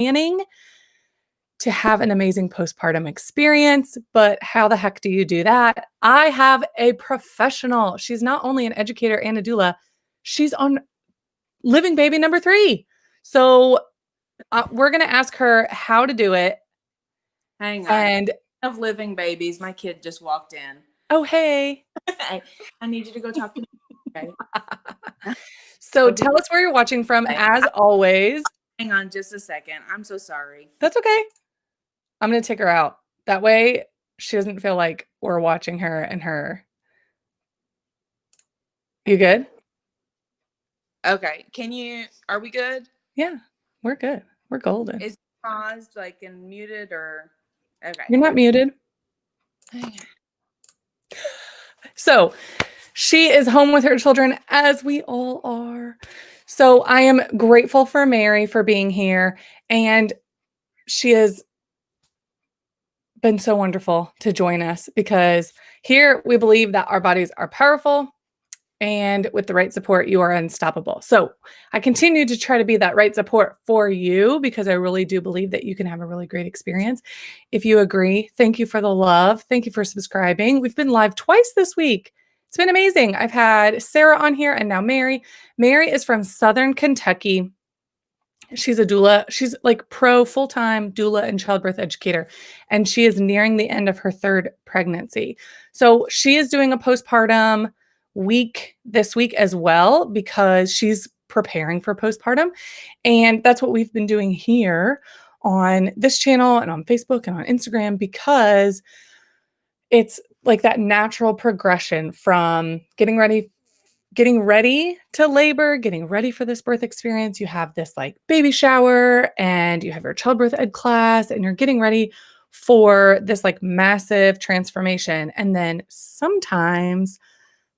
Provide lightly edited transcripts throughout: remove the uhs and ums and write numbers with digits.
planning to have an amazing postpartum experience. But how the heck do you do that? I have a professional. She's not only an educator and a doula, she's on living baby number 3. So we're going to ask her how to do it. Hang on. And of living babies, my kid just walked in. Oh, hey. I need you to go talk to me. Okay. So tell us where you're watching from, as always. Hang on just a second. I'm so sorry. That's okay. I'm going to take her out. That way she doesn't feel like we're watching her and her. You good? Okay. Are we good? Yeah, we're good. We're golden. Is it paused, like, and muted, or? Okay. You're not muted. So she is home with her children, as we all are. So I am grateful for Mary for being here. And she has been so wonderful to join us, because here we believe that our bodies are powerful, and with the right support, you are unstoppable. So I continue to try to be that right support for you, because I really do believe that you can have a really great experience. If you agree, thank you for the love. Thank you for subscribing. We've been live twice this week. It's been amazing. I've had Sarah on here and now Mary. Mary is from Southern Kentucky. She's a doula. She's like full-time doula and childbirth educator. And she is nearing the end of her 3rd pregnancy. So she is doing a postpartum week this week as well, because she's preparing for postpartum. And that's what we've been doing here on this channel and on Facebook and on Instagram, because it's like that natural progression from getting ready to labor, getting ready for this birth experience. You have this like baby shower, and you have your childbirth ed class, and you're getting ready for this like massive transformation. And then sometimes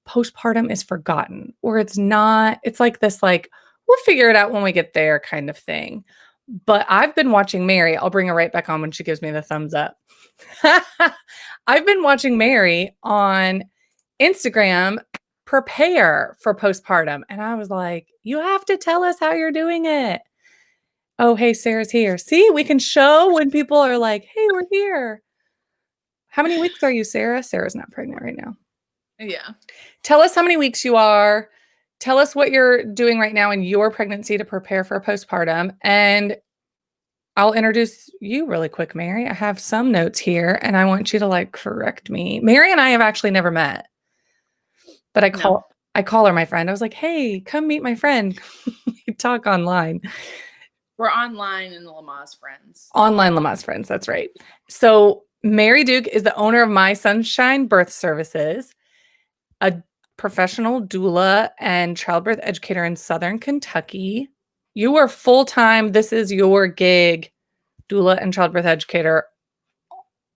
postpartum is forgotten, or it's not. It's like this, like, we'll figure it out when we get there kind of thing. But I've been watching Mary. I'll bring her right back on when she gives me the thumbs up. I've been watching Mary on Instagram prepare for postpartum. And I was like, you have to tell us how you're doing it. Oh, hey, Sarah's here. See, we can show when people are like, hey, we're here. How many weeks are you, Sarah? Sarah's not pregnant right now. Yeah. Tell us how many weeks you are. Tell us what you're doing right now in your pregnancy to prepare for postpartum. And I'll introduce you really quick, Mary. I have some notes here, and I want you to like correct me. Mary and I have actually never met, but I call her my friend. I was like, hey, come meet my friend. We talk online. We're online in the Lamaze Friends. Online Lamaze Friends, that's right. So Mary Duke is the owner of My Sunshine Birth Services, a professional doula and childbirth educator in Southern Kentucky. You are full-time. This is your gig, doula and childbirth educator.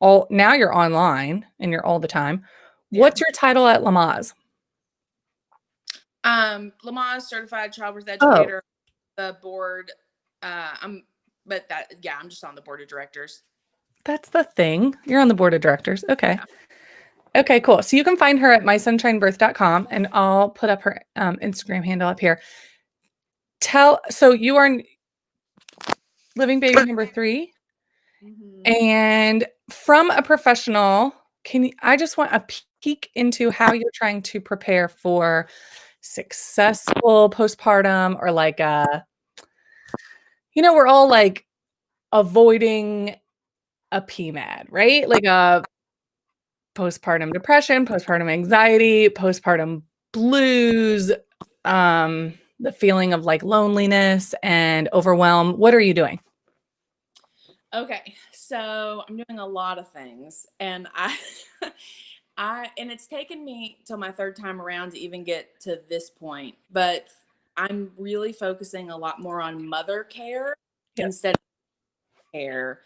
Now you're online and you're all the time. Yeah. What's your title at Lamaze? Lamaze certified childbirth educator. The board. I'm just on the board of directors. That's the thing. You're on the board of directors. Okay. Yeah. Okay, cool. So you can find her at mysunshinebirth.com, and I'll put up her Instagram handle up here. So you are living baby number 3. Mm-hmm. And from a professional, I just want a peek into how you're trying to prepare for successful postpartum, or like we're all like avoiding a PMAD, right? Like a postpartum depression, postpartum anxiety, postpartum blues, the feeling of like loneliness and overwhelm. What are you doing? Okay, so I'm doing a lot of things, and and it's taken me till my 3rd time around to even get to this point, but I'm really focusing a lot more on mother care instead of care.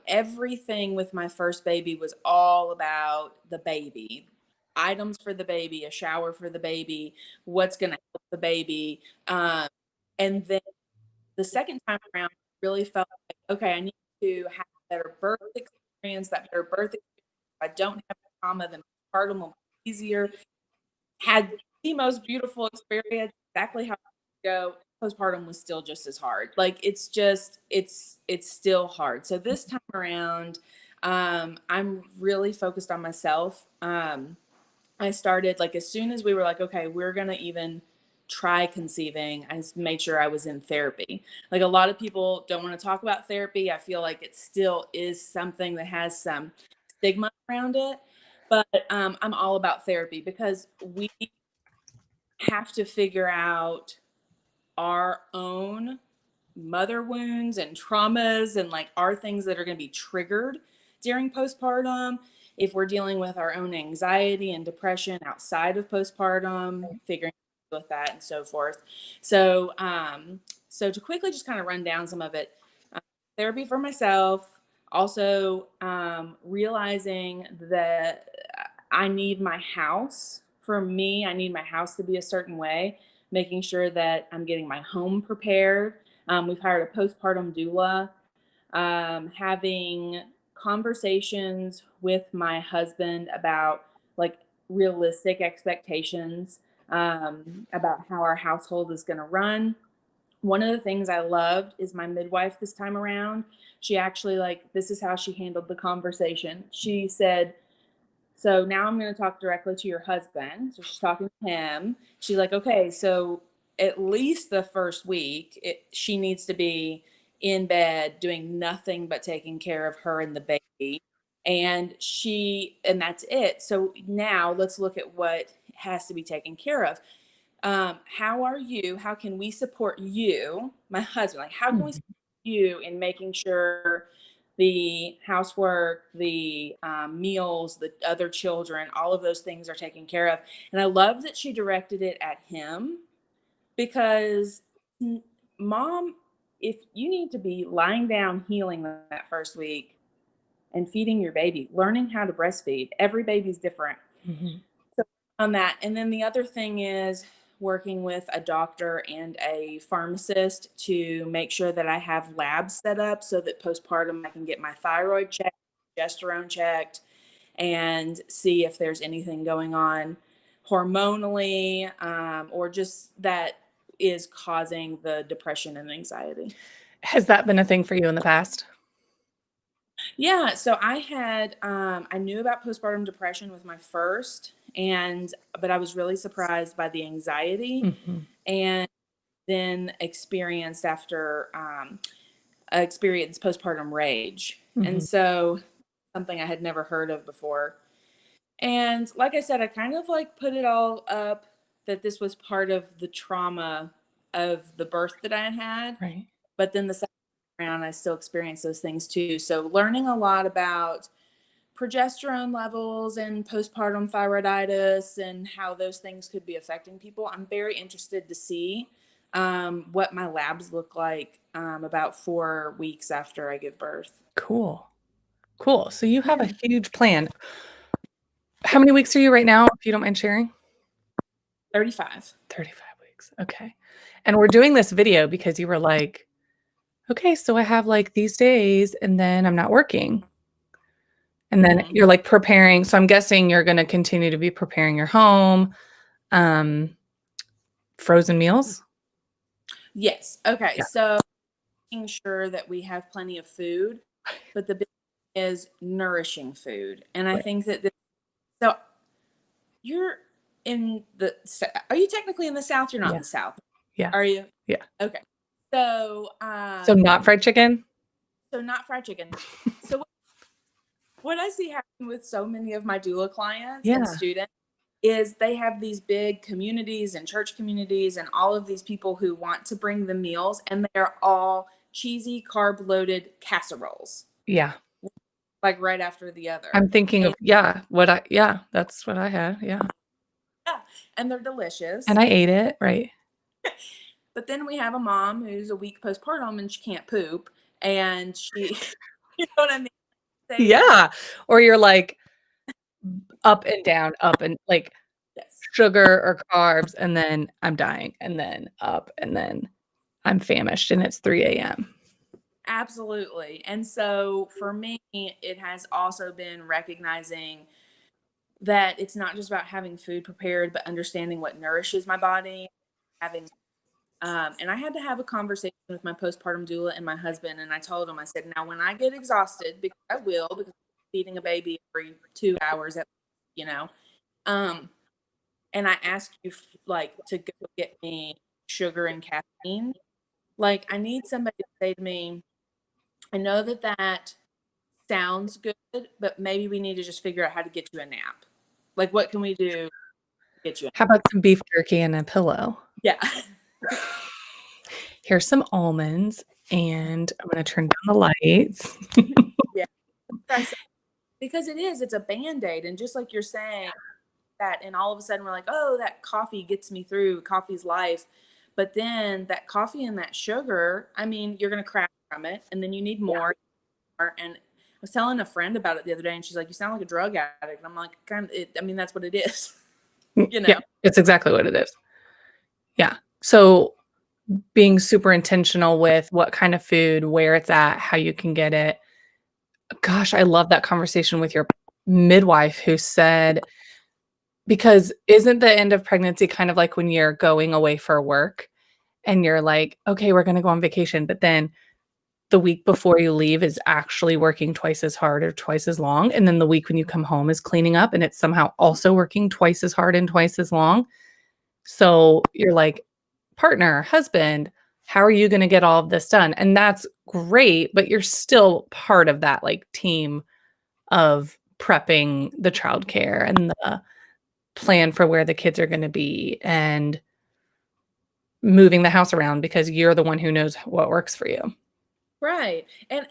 Everything with my first baby was all about the baby, items for the baby, a shower for the baby, what's going to help the baby. And then the 2nd time around, I really felt like, okay, I need to have a better birth experience. If I don't have trauma, then postpartum will be easier. Had the most beautiful experience, exactly how it go. postpartum was still just as hard. Like it's still hard. So this time around, I'm really focused on myself. I started like as soon as we were like, okay, we're gonna even try conceiving, I just made sure I was in therapy. Like a lot of people don't want to talk about therapy. I feel like it still is something that has some stigma around it. But I'm all about therapy because we have to figure out our own mother wounds and traumas and like our things that are going to be triggered during postpartum. If we're dealing with our own anxiety and depression outside of postpartum, figuring out with that and so forth. So, so to quickly just kind of run down some of it, therapy for myself, also realizing that I need my house. For me, I need my house to be a certain way, making sure that I'm getting my home prepared. We've hired a postpartum doula, having conversations with my husband about like realistic expectations, about how our household is going to run. One of the things I loved is my midwife this time around. She actually, like, this is how she handled the conversation. She said, so now I'm going to talk directly to your husband. So she's talking to him. She's like, okay, so at least the first week, she needs to be in bed doing nothing but taking care of her and the baby. And that's it. So now let's look at what has to be taken care of. How are you? How can we support you, my husband? Like, how can we support you in making sure the housework, the meals, the other children, all of those things are taken care of? And I love that she directed it at him because, mom, if you need to be lying down healing that first week and feeding your baby, learning how to breastfeed, every baby's different. Mm-hmm. So on that. And then the other thing is working with a doctor and a pharmacist to make sure that I have labs set up so that postpartum I can get my thyroid checked, progesterone checked, and see if there's anything going on hormonally, or just that is causing the depression and anxiety. Has that been a thing for you in the past? Yeah, so I knew about postpartum depression with my first, but I was really surprised by the anxiety, Mm-hmm. and then experienced postpartum rage. And Mm-hmm. so something I had never heard of before. And like I said, I kind of like put it all up that this was part of the trauma of the birth that I had. Right. But then the second round, I still experienced those things too. So learning a lot about progesterone levels and postpartum thyroiditis and how those things could be affecting people. I'm very interested to see what my labs look like about 4 weeks after I give birth. Cool. Cool. So you have Yeah. a huge plan. How many weeks are you right now, if you don't mind sharing? 35. 35 weeks. Okay. And we're doing this video because you were like, okay, so I have like these days and then I'm not working. And then Mhm. you're like preparing. So I'm guessing you're going to continue to be preparing your home, um, frozen meals. Yes. Okay. Yeah. So making sure that we have plenty of food, but the big thing is nourishing food. And I Right. think that so you're are you technically in the South? You're not Yeah. in the South, Yeah. are you? Yeah. Okay. So, So not fried chicken? so not fried chicken. So what I see happen with so many of my doula clients and Yeah. students is they have these big communities and church communities and all of these people who want to bring the meals, and they're all cheesy, carb loaded casseroles, Yeah. like right after the other. I'm thinking of, And that's what I had. Yeah. yeah, and they're And delicious. I ate it. Right. But then we have a mom who's a week postpartum and she can't poop. And she, you know what I mean? They have, Yeah. Or you're like up and down, up and like yes, sugar or carbs, and then I'm dying, and then up, and then I'm famished, and it's 3 a.m. absolutely. And so for me, it has also been recognizing that it's not just about having food prepared, but understanding what nourishes my body, having And I had to have a conversation with my postpartum doula and my husband. And I told him, I said, now when I get exhausted, because I will, because I'm feeding a baby every 2 hours, you know, um, and I ask you like to go get me sugar and caffeine, like I need somebody to say to me, I know that that sounds good, but maybe we need to just figure out how to get you a nap. Like, what can we do to get you a How about some beef jerky and a pillow? Yeah. Here's some almonds, and I'm gonna turn down the lights. Yeah. Because it's a band-aid. And just like you're saying that, and all of a sudden we're like, oh, that coffee gets me through, coffee's life. But then that coffee and that sugar, I mean, you're gonna crash from it, and then you need Yeah. more. And I was telling a friend about it the other day, and she's like, you sound like a drug addict. And I'm like, I mean, that's what it is. You know? Yeah, it's exactly what it is. Yeah. So being super intentional with what kind of food, where it's at, how you can get it. Gosh, I love that conversation with your midwife who said, because isn't the end of pregnancy kind of like when you're going away for work and you're like, okay, we're going to go on vacation, but then the week before you leave is actually working twice as hard or twice as long. And then the week when you come home is cleaning up and it's somehow also working twice as hard and twice as long. So you're like, partner, husband, how are you going to get all of this done? And that's great, but you're still part of that like team of prepping the childcare and the plan for where the kids are going to be and moving the house around because you're the one who knows what works for you. Right. And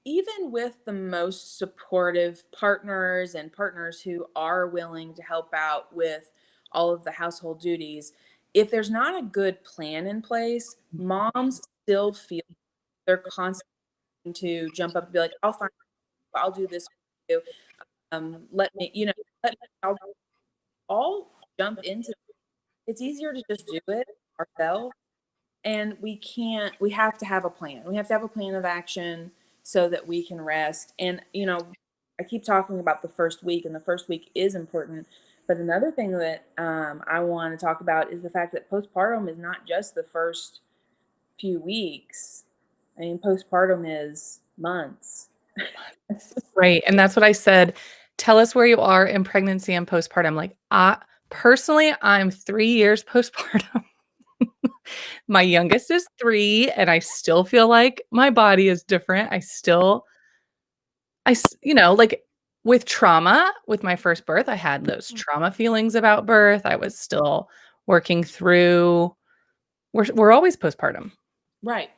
even with the most supportive partners and partners who are willing to help out with all of the household duties, if there's not a good plan in place, moms still feel they're constantly to jump up and be like, I'll do this for you. Let me, let me, I'll all jump into it. It's easier to just do it ourselves. And we have to have a plan. We have to have a plan of action so that we can rest. And, I keep talking about the first week, and the first week is important. But another thing that I want to talk about is the fact that postpartum is not just the first few weeks. I mean, postpartum is months. Right. And that's what I said. Tell us where you are in pregnancy and postpartum. Like, personally, I'm 3 years postpartum. My youngest is 3, and I still feel like my body is different. Like with trauma, with my first birth, I had those trauma feelings about birth. I was still working through. We're always postpartum. Right.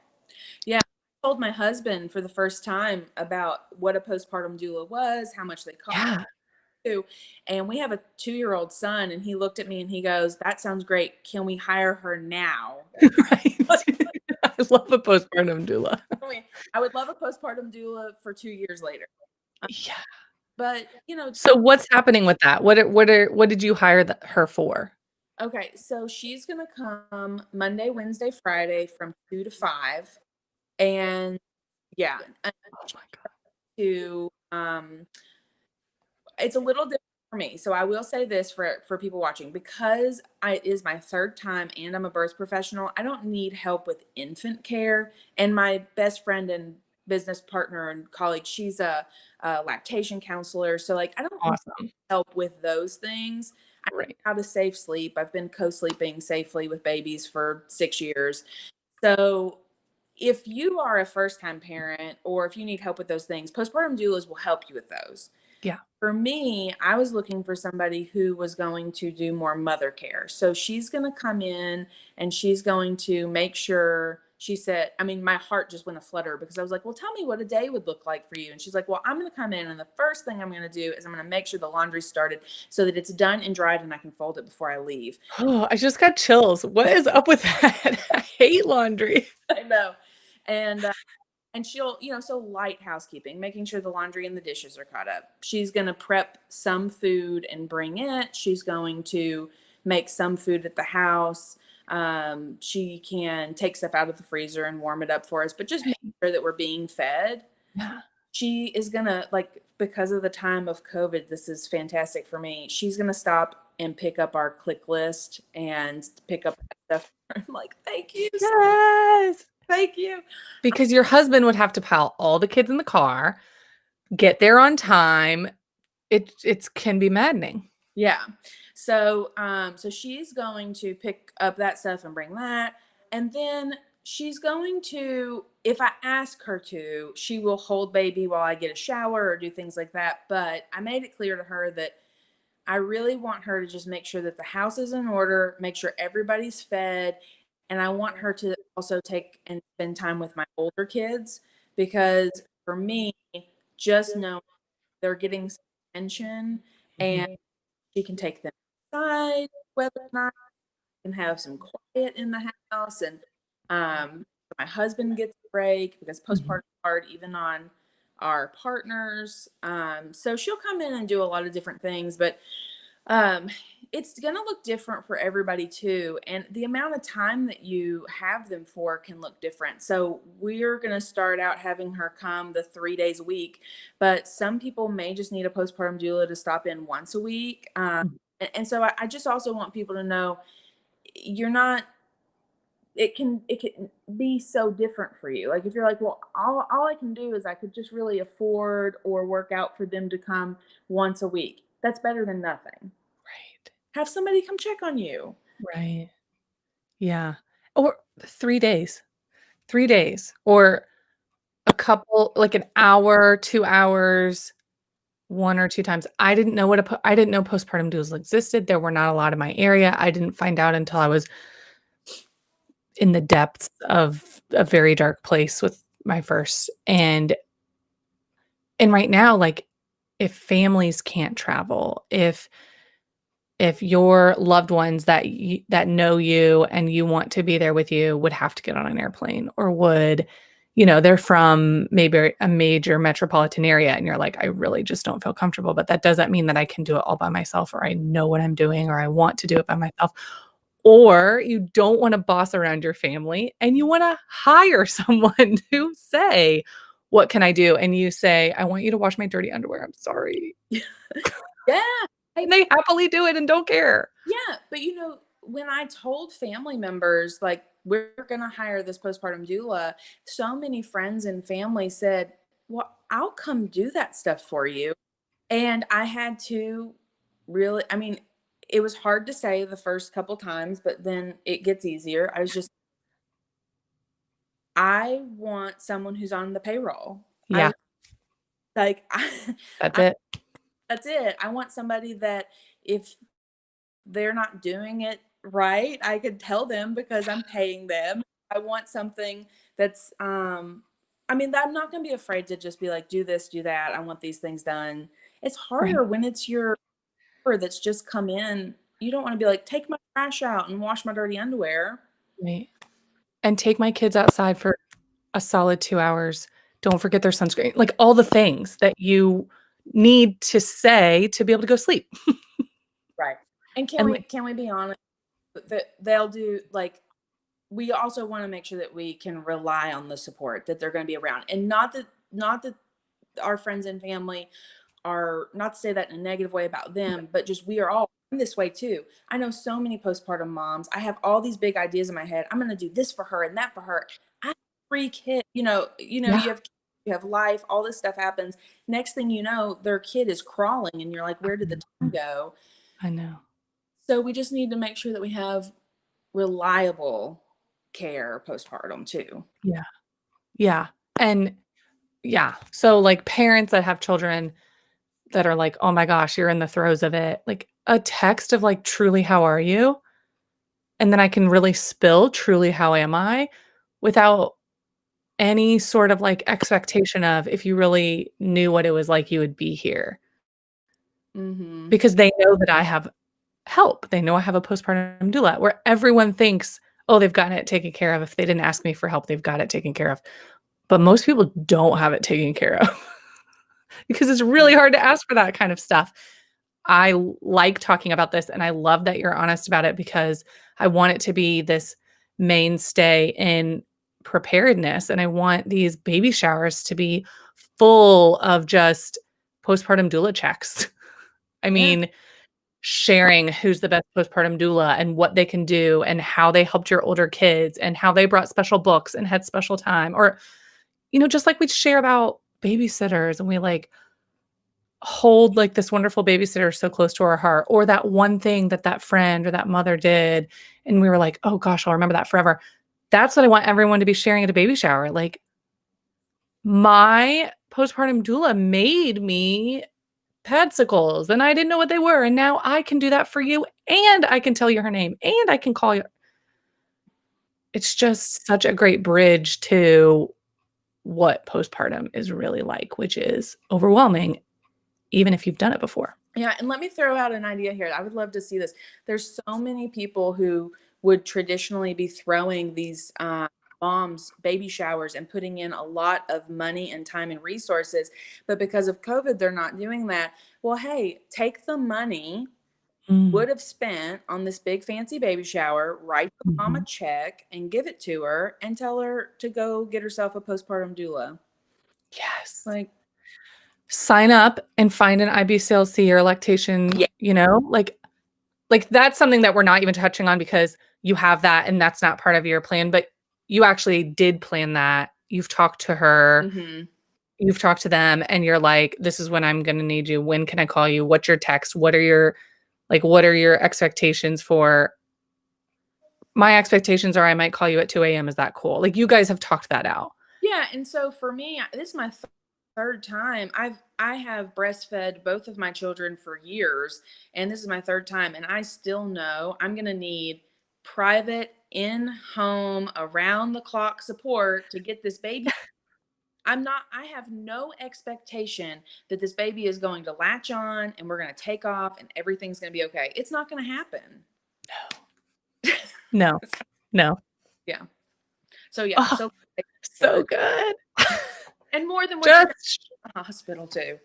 Yeah. I told my husband for the first time about what a postpartum doula was, how much they cost. Yeah. And we have a 2-year-old son, and he looked at me and he goes, that sounds great. Can we hire her now? Right. I love a postpartum doula. I would love a postpartum doula for 2 years later. Yeah. But, So what's happening with that? What did you hire her for? okay, so she's going to come Monday, Wednesday, Friday from 2 to 5. And yeah, Oh my God. to it's a little different for me. So I will say this for people watching, because it is my third time and I'm a birth professional, I don't need help with infant care. And my best friend and business partner and colleague, she's a lactation counselor. So like I don't need Awesome. help with those things. I know Right. how to safe sleep. I've been co-sleeping safely with babies for 6 years. So if you are a first time parent or if you need help with those things, postpartum doulas will help you with those. Yeah. For me, I was looking for somebody who was going to do more mother care. So she's going to come in and she's going to make sure, she said, I mean, my heart just went a flutter because I was like, well, tell me what a day would look like for you. And she's like, well, I'm going to come in and the first thing I'm going to do is I'm going to make sure the laundry's started so that it's done and dried and I can fold it before I leave. Oh, I just got chills. What is up with that? I hate laundry. I know. And she'll, so light housekeeping, making sure the laundry and the dishes are caught up. She's going to prep some food and bring it. She's going to make some food at the house. She can take stuff out of the freezer and warm it up for us, but just make sure that we're being fed. Yeah. she is gonna, like, because of the time of COVID, this is fantastic for me. She's gonna stop and pick up our click list and pick up that stuff. I'm like, thank you, Yes. thank you. Because your husband would have to pile all the kids in the car, get there on time. It can be maddening. Yeah. So she's going to pick up that stuff and bring that. And then she's going to, if I ask her to, she will hold baby while I get a shower or do things like that. But I made it clear to her that I really want her to just make sure that the house is in order, make sure everybody's fed. And I want her to also take and spend time with my older kids because for me, just knowing they're getting some attention and she can take them outside, whether or not can have some quiet in the house. And my husband gets a break because postpartum Mhm. is hard, even on our partners. So she'll come in and do a lot of different things, but um, it's going to look different for everybody too. And the amount of time that you have them for can look different. So we're going to start out having her come the 3 days a week, but some people may just need a postpartum doula to stop in once a week. And so I just also want people to know you're not, it can be so different for you. Like if you're like, well, all I can do is I could just really afford or work out for them to come once a week. That's better than nothing. Right. Have somebody come check on you. Right. Yeah. Or 3 days. 3 days or a couple like an hour, 2 hours, 1 or 2 times. I didn't know postpartum doulas existed. There were not a lot in my area. I didn't find out until I was in the depths of a very dark place with my first. And right now, like, if families can't travel, if your loved ones that know you and you want to be there with you would have to get on an airplane or they're from maybe a major metropolitan area and you're like, "I really just don't feel comfortable," but that doesn't mean that I can do it all by myself or I know what I'm doing or I want to do it by myself. Or you don't wanna boss around your family and you wanna hire someone to say, "What can I do?" And you say, "I want you to wash my dirty underwear, I'm sorry." Yeah. Hey, And they happily do it and don't care. yeah. But when I told family members, like, we're going to hire this postpartum doula, so many friends and family said, well, I'll come do that stuff for you. And I had to really, I mean, it was hard to say the first couple times, but then it gets easier. I want someone who's on the payroll. Yeah, Like, that's I it. that's it. I want somebody that if they're not doing it right, I could tell them because I'm paying them. I want something that's I mean, I'm not going to be afraid to just be like, do this, do that. I want these things done. It's Right, harder when it's your neighbor that's just come in. You don't want to be like, take my trash out and wash my dirty underwear. right. And take my kids outside for a solid 2 hours. Don't forget their sunscreen, like, all the things that you need to say to be able to go sleep. Right. And can And, we like can we be honest that they'll do, like, we also want to make sure that we can rely on the support that they're going to be around, and not that our friends and family are, not to say that in a negative way about them, but just we are all this way too. I know so many postpartum moms. I have all these big ideas in my head. I'm going to do this for her and that for her. I have 3 kids. Yeah, You have life. All this stuff happens. Next thing you know, their kid is crawling, and you're like, where did the time go? I know. So we just need to make sure that we have reliable care postpartum too. Yeah, yeah, and yeah, so, like, parents that have children that are like, "Oh my gosh, you're in the throes of it," like, a text of, like, "Truly, how are you?" And then I can really spill, "Truly, how am I?" without any sort of, like, expectation of, "If you really knew what it was like, you would be here." Mhm. Because they know that I have help. They know I have a postpartum doula, where everyone thinks, "Oh, they've gotten it taken care of. If they didn't ask me for help, they've got it taken care of." But most people don't have it taken care of because it's really hard to ask for that kind of stuff. Like talking about this, and I love that you're honest about it because I want it to be this mainstay in preparedness, and I want these baby showers to be full of just postpartum doula checks. I Yeah. mean, sharing who's the best postpartum doula and what they can do and how they helped your older kids and how they brought special books and had special time. Or, just like we share about babysitters and we like hold like this wonderful babysitter so close to our heart, or that one thing that that friend or that mother did. And we were like, oh gosh, I'll remember that forever. That's what I want everyone to be sharing at a baby shower. Like, my postpartum doula made me padsicles and I didn't know what they were. And now I can do that for you and I can tell you her name and I can call you. It's just such a great bridge to what postpartum is really like, which is overwhelming, even if you've done it before. Yeah, and let me throw out an idea here. I would love to see this. There's so many people who would traditionally be throwing these moms baby showers and putting in a lot of money and time and resources, but because of COVID, they're not doing that. Well, hey, take the money Mm. would have spent on this big fancy baby shower, write the mom a Mhm. check and give it to her and tell her to go get herself a postpartum doula. Yes. Like, Sign up and find an IBCLC or lactation, yeah. like that's something that we're not even touching on because you have that and that's not part of your plan, but you actually did plan that. You've talked to her, Hmm. you've talked to them, and you're like, this is when I'm gonna need you. When can I call you? What's your text? What are your expectations for my expectations are I might call you at 2 a.m. Is that cool? Like you guys have talked that out. Yeah, and so for me, this is my third time. I have breastfed both of my children for years, and this is my third time, and I still know I'm going to need private in-home around the clock support to get this baby. I have no expectation that this baby is going to latch on and we're going to take off and everything's going to be okay. It's not going to happen. No. No. Yeah. So yeah, Oh, so so good. and more than what you're going Just to the hospital too.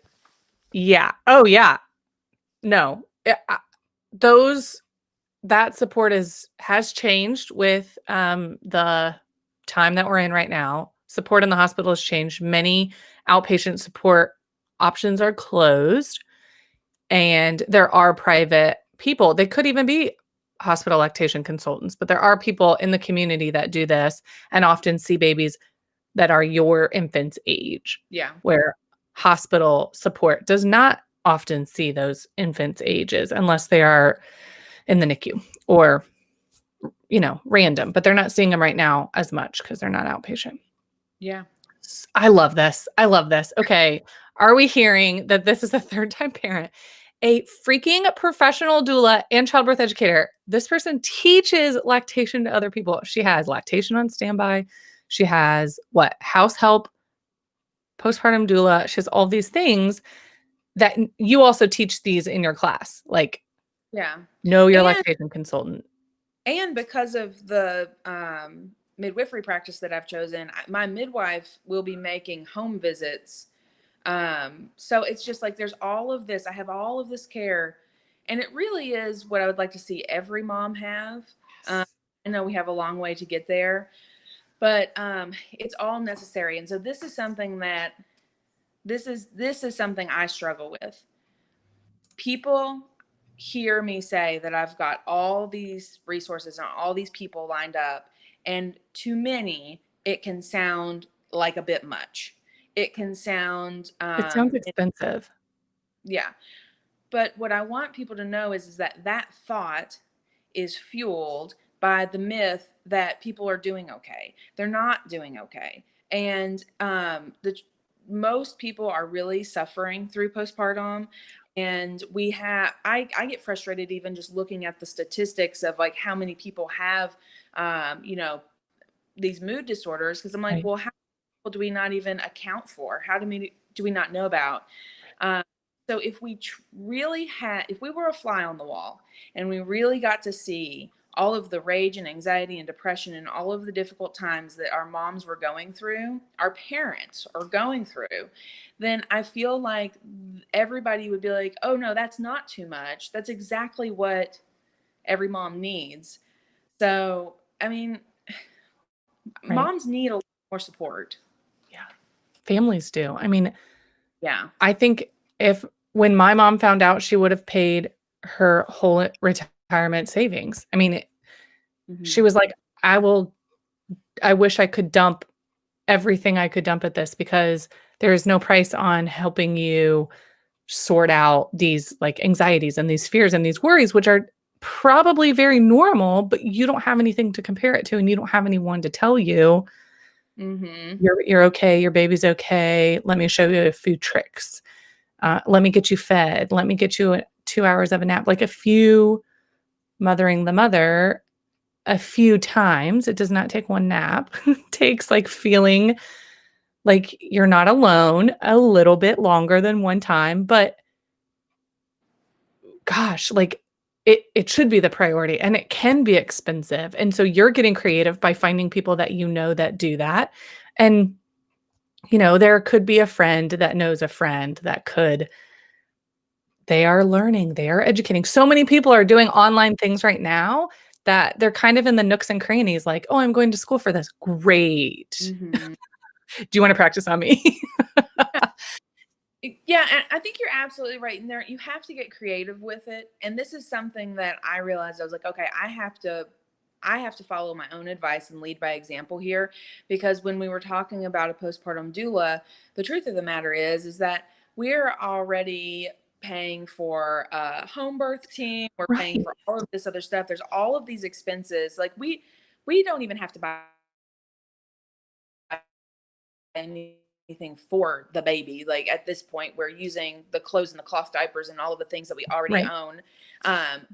yeah. Oh, yeah. No. Those that support has changed with the time that we're in right now. Support in the hospital has changed. Many outpatient support options are closed, and there are private people. They could even be hospital lactation consultants, but there are people in the community that do this and often see babies that are your infant's age, Yeah. where hospital support does not often see those infants' ages unless they are in the NICU or, random, but they're not seeing them right now as much because they're not outpatient. Yeah. I love this. I love this. Okay. Are we hearing that this is a third time parent? A freaking professional doula and childbirth educator. This person teaches lactation to other people. She has lactation on standby. She has what? House help, postpartum doula. She has all these things that you also teach these in your class. Like, Yeah. know your And lactation consultant. because of the midwifery practice that I've chosen, my midwife will be making home visits. So it's just like there's all of this. I have all of this care, and it really is what I would like to see every mom have. Um, I know we have a long way to get there, but it's all necessary. And so this is something I struggle with. People hear me say that I've got all these resources and all these people lined up, and to many, it can sound like a bit much. It can sound, It sounds expensive. yeah. But what I want people to know is that that thought is fueled by the myth that people are doing okay. They're not doing okay. And most people are really suffering through postpartum. And I get frustrated even just looking at the statistics of like how many people have, you know, these mood disorders. Cause I'm like, Right. well, how do we not even account for? How do we not know about? Um, so if we really had, if we were a fly on the wall and we really got to see all of the rage and anxiety and depression and all of the difficult times that our moms were going through, our parents are going through, then I feel like everybody would be like, oh no, that's not too much. That's exactly what every mom needs. So, I mean, Right. moms need a lot more support. Yeah. families do. I mean, Yeah. I think if when my mom found out, she would have paid her whole retirement savings. I mean, she Mhm. was like, I wish I could dump everything I could dump at this because there is no price on helping you sort out these like anxieties and these fears and these worries, which are probably very normal, but you don't have anything to compare it to and you don't have anyone to tell you Mhm. you're okay, your baby's okay. Let me show you a few tricks. Let me get you fed. Let me get you 2 hours of a nap. Like a few mothering the mother a few times. It does not take one nap. It takes like feeling like you're not alone a little bit longer than one time, but gosh, like it should be the priority and it can be expensive. And so you're getting creative by finding people that you know that do that. And there could be a friend that knows a friend that could they are learning, they are educating. So many people are doing online things right now that they're kind of in the nooks and crannies like, "Oh, I'm going to school for this." Great. Mhm. Do you wanna practice on me? Yeah, and I think you're absolutely right. And there, you have to get creative with it. And this is something that I realized. I was like, okay, I have to follow my own advice and lead by example here, because when we were talking about a postpartum doula, the truth of the matter is that we're already paying for a home birth team. We're paying Right. for all of this other stuff. There's all of these expenses. Like we don't even have to buy anything for the baby. Like at this point, we're using the clothes and the cloth diapers and all of the things that we already Right. own.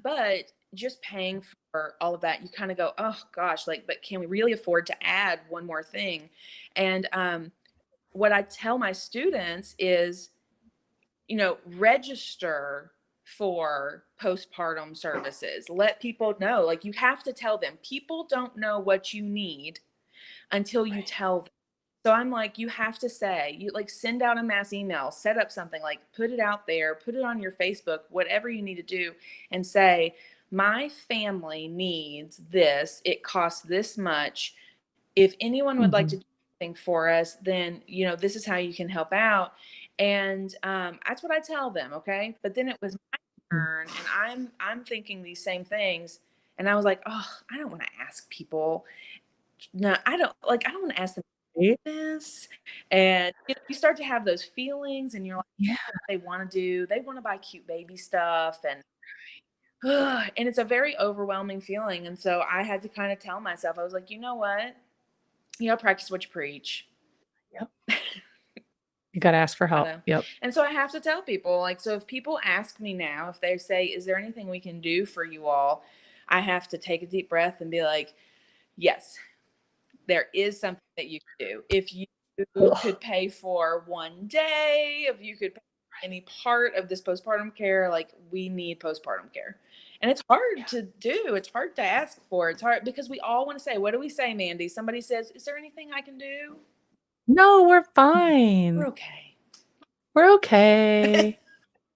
But just paying for all of that, you kind of go, oh gosh, like, but can we really afford to add one more thing? And what I tell my students is, register for postpartum services. Let people know, like, you have to tell them. People don't know what you need until you Right. tell them. So I'm like, you have to say, you like send out a mass email, set up something, like put it out there, put it on your Facebook, whatever you need to do, and say, my family needs this. It costs this much. If anyone would like to Mhm. do something for us, then this is how you can help out. And that's what I tell them. Okay. But then it was my Mm. turn, and I'm thinking these same things. And I was like, oh, I don't want to ask people. No, I don't want to ask them Right? this. And you start to have those feelings, and you're like, Yeah. they want to do, they want to buy cute baby stuff. And and it's a very overwhelming feeling. And so I had to kind of tell myself, I was like, you know what? Practice what you preach. Yep. You gotta ask for I help. know. Yep. And so I have to tell people, like, so if people ask me now, if they say, is there anything we can do for you all? I have to take a deep breath and be like, yes, there is something that you can do. If you Ugh. could pay for one day, if you could pay for any part of this postpartum care, like, we need postpartum care. And it's hard Yeah. to do. It's hard to ask for. It's hard because we all want to say, what do we say, Mandy? Somebody says, is there anything I can do? No, we're We're fine. okay. We're okay.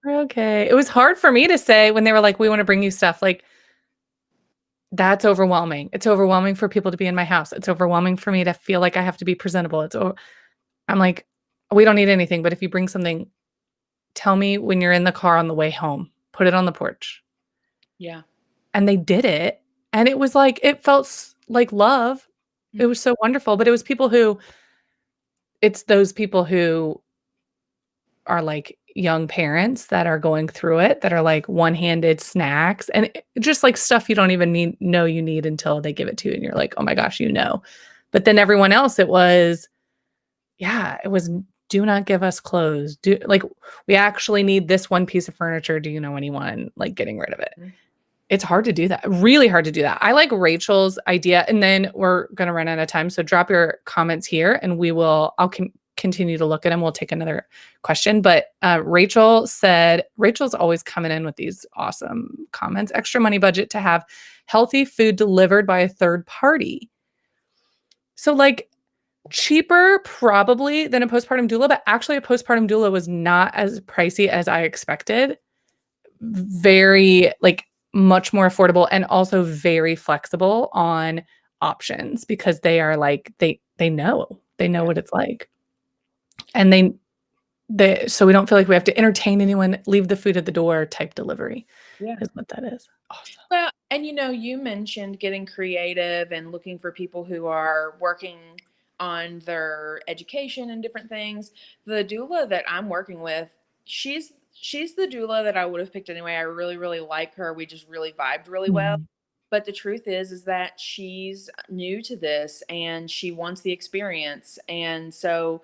We're okay. It was hard for me to say when they were like, "We wanna bring you stuff," like, that's overwhelming. It's overwhelming for people to be in my house. It's overwhelming for me to feel like I have to be presentable. I'm like, "We don't need anything, but if you bring something, tell me when you're in the car on the way home. Put it on the porch." Yeah. And they did it, and it was like it felt like love. It was so wonderful, but it was people who it's those people who are, like, young parents that are going through it, that are, like, one-handed snacks, and just, like, stuff you don't even know you need until they give it to you, and you're like, "Oh my gosh," you know. But then everyone else, it was yeah, it was, "Do not give us clothes. Do like, we actually need this one piece of furniture. Do you know anyone?" Like, getting rid of it. Mhm. It's hard to do that, really hard to do that. I like Rachel's idea, and then we're gonna run out of time, so drop your comments here, and I'll continue to look at them. We'll take another question, but, Rachel said Rachel's always coming in with these awesome comments. "Extra money budget to have healthy food delivered by a third party." So, like, cheaper probably than a postpartum doula, but actually a postpartum doula was not as pricey as I expected. Very like, much more affordable and also very flexible on options because they are like they know. They know Yeah. what it's like. And so we don't feel like we have to entertain anyone, leave the food at the door type delivery Yeah. is what that is. Awesome. Well, and you mentioned getting creative and looking for people who are working on their education and different things. The doula that I'm working with, she's the doula that I would have picked anyway. I really, really like her. We just really vibed really well. Mhm. But the truth is that she's new to this and she wants the experience. And so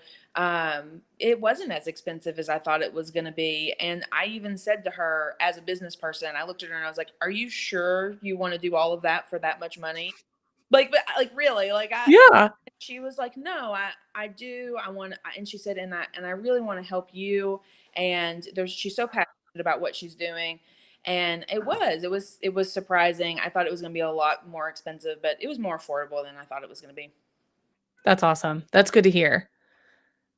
it wasn't as expensive as I thought it was going to be. And I even said to her, as a business person, I looked at her and I was like, are you sure you want to do all of that for that much money? Like really, Yeah. she was like, no, I do. I want, and she said, and I really want to help you. And she's so passionate about what she's doing. And it was surprising. I thought it was going to be a lot more expensive, but it was more affordable than I thought it was going to be. That's awesome. That's good to hear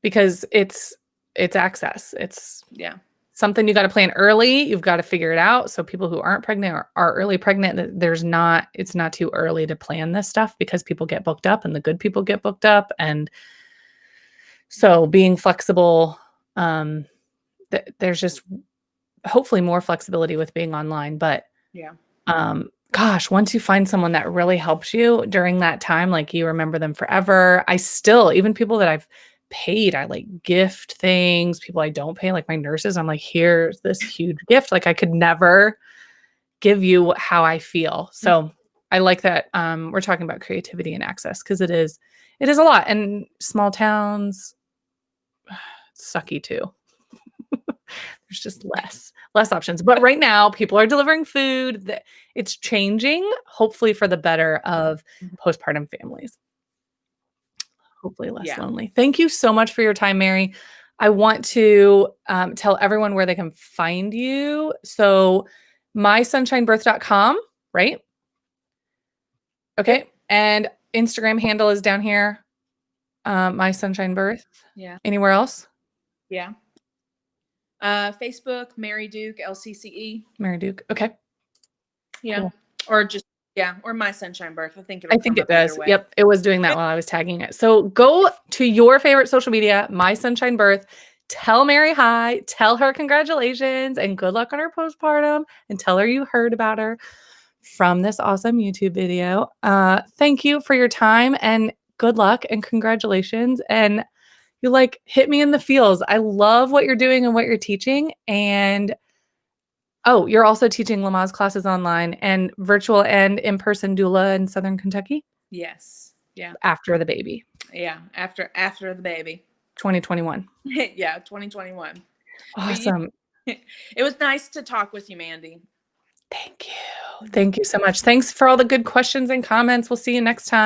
because it's access. It's Yeah. something you got to plan early. You've got to figure it out. So people who aren't pregnant or are early pregnant, it's not too early to plan this stuff because people get booked up and the good people get booked up. And so being flexible, there's just hopefully more flexibility with being online. But Yeah. gosh, once you find someone that really helps you during that time, like you remember them forever. Even people that I've paid, I like gift things, people I don't pay, like my nurses, I'm like, here's this huge gift. Like I could never give you how I feel. So I like that we're talking about creativity and access because it is a lot. And small towns, sucky too. There's just less options. But right now, people are delivering food. It's changing, hopefully for the better of postpartum families. Hopefully less lonely. Thank you so much for your time, Mary. I want to tell everyone where they can find you. So mysunshinebirth.com, right? Okay. Yep. And Instagram handle is down here. My Sunshine Birth. Yeah. Anywhere else? Yeah. Facebook, Mary Duke, LCCE. Mary Duke. Okay. Yeah. Cool. Or just, yeah. Or My Sunshine Birth. I think I it'll think come it up either does. way. Yep. It was doing that while I was tagging it. So go to your favorite social media, My Sunshine Birth. Tell Mary hi. Tell her congratulations and good luck on her postpartum. And tell her you heard about her from this awesome YouTube video. Thank you for your time and good luck and congratulations. And you hit me in the feels. I love what you're doing and what you're teaching. And oh, you're also teaching Lamaze classes online and virtual and in-person doula in Southern Kentucky? Yes. Yeah. After the baby. Yeah. After the baby. 2021. Yeah. 2021. Awesome. It was nice to talk with you, Mandy. Thank you. Thank you so much. Thanks for all the good questions and comments. We'll see you next time.